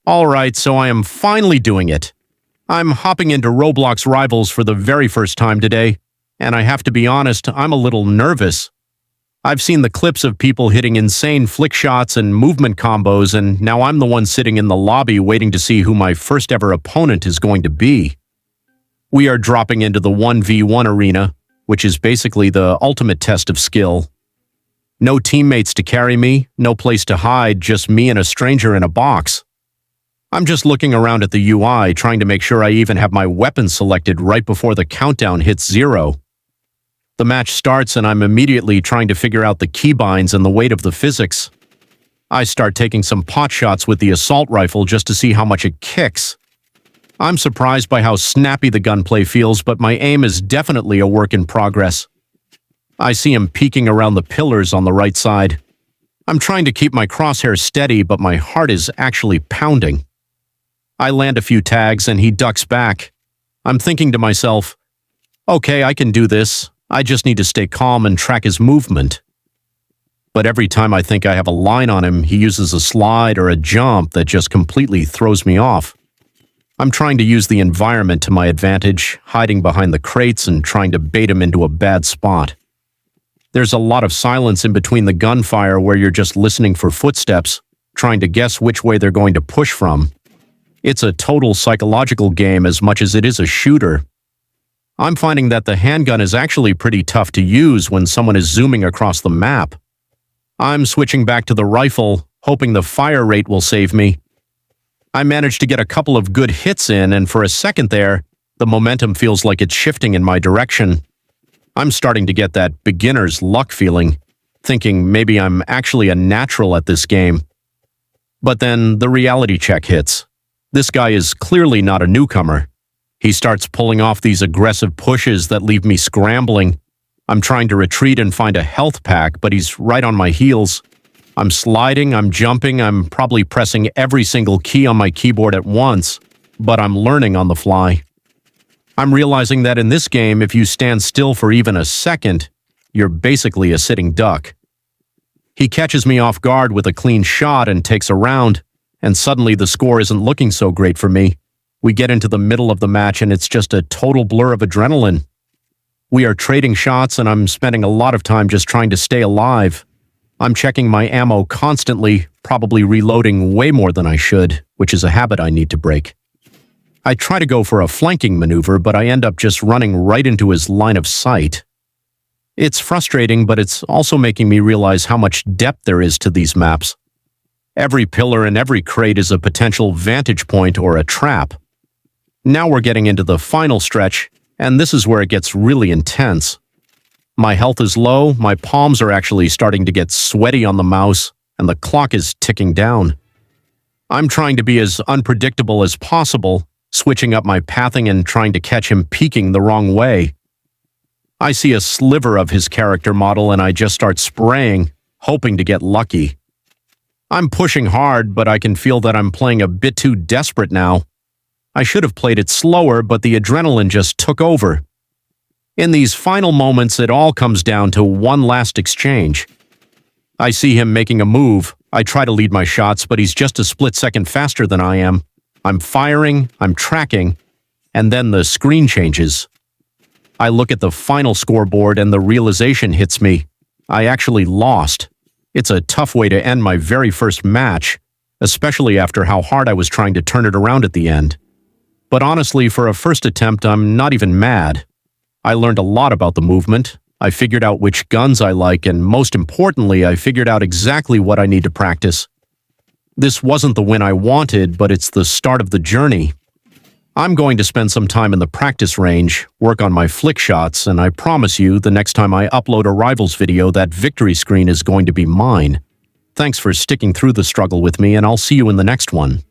Alright, so I am finally doing it. I'm hopping into Roblox Rivals for the very first time today, and I have to be honest, I'm a little nervous. I've seen the clips of people hitting insane flick shots and movement combos, and now I'm the one sitting in the lobby waiting to see who my first ever opponent is going to be. We are dropping into the 1v1 arena, which is basically the ultimate test of skill. No teammates to carry me, no place to hide, just me and a stranger in a box. I'm just looking around at the UI, trying to make sure I even have my weapon selected right before the countdown hits 0. The match starts and I'm immediately trying to figure out the keybinds and the weight of the physics. I start taking some pot shots with the assault rifle just to see how much it kicks. I'm surprised by how snappy the gunplay feels, but my aim is definitely a work in progress. I see him peeking around the pillars on the right side. I'm trying to keep my crosshairs steady, but my heart is actually pounding. I land a few tags and he ducks back. I'm thinking to myself, okay, I can do this. I just need to stay calm and track his movement. But every time I think I have a line on him, he uses a slide or a jump that just completely throws me off. I'm trying to use the environment to my advantage, hiding behind the crates and trying to bait him into a bad spot. There's a lot of silence in between the gunfire where you're just listening for footsteps, trying to guess which way they're going to push from. It's a total psychological game as much as it is a shooter. I'm finding that the handgun is actually pretty tough to use when someone is zooming across the map. I'm switching back to the rifle, hoping the fire rate will save me. I managed to get a couple of good hits in, and for a second there, the momentum feels like it's shifting in my direction. I'm starting to get that beginner's luck feeling, thinking maybe I'm actually a natural at this game. But then the reality check hits. This guy is clearly not a newcomer. He starts pulling off these aggressive pushes that leave me scrambling. I'm trying to retreat and find a health pack, but he's right on my heels. I'm sliding, I'm jumping, I'm probably pressing every single key on my keyboard at once, but I'm learning on the fly. I'm realizing that in this game, if you stand still for even a second, you're basically a sitting duck. He catches me off guard with a clean shot and takes a round, and suddenly the score isn't looking so great for me. We get into the middle of the match and it's just a total blur of adrenaline. We are trading shots and I'm spending a lot of time just trying to stay alive. I'm checking my ammo constantly, probably reloading way more than I should, which is a habit I need to break. I try to go for a flanking maneuver, but I end up just running right into his line of sight. It's frustrating, but it's also making me realize how much depth there is to these maps. Every pillar and every crate is a potential vantage point or a trap. Now we're getting into the final stretch, and this is where it gets really intense. My health is low, my palms are actually starting to get sweaty on the mouse, and the clock is ticking down. I'm trying to be as unpredictable as possible, switching up my pathing and trying to catch him peeking the wrong way. I see a sliver of his character model and I just start spraying, hoping to get lucky. I'm pushing hard, but I can feel that I'm playing a bit too desperate now. I should have played it slower, but the adrenaline just took over. In these final moments, it all comes down to one last exchange. I see him making a move. I try to lead my shots, but he's just a split second faster than I am. I'm firing, I'm tracking, and then the screen changes. I look at the final scoreboard and the realization hits me. I actually lost. It's a tough way to end my very first match, especially after how hard I was trying to turn it around at the end. But honestly, for a first attempt, I'm not even mad. I learned a lot about the movement. I figured out which guns I like, and most importantly, I figured out exactly what I need to practice. This wasn't the win I wanted, but it's the start of the journey. I'm going to spend some time in the practice range, work on my flick shots, and I promise you, the next time I upload a Rivals video, that victory screen is going to be mine. Thanks for sticking through the struggle with me, and I'll see you in the next one.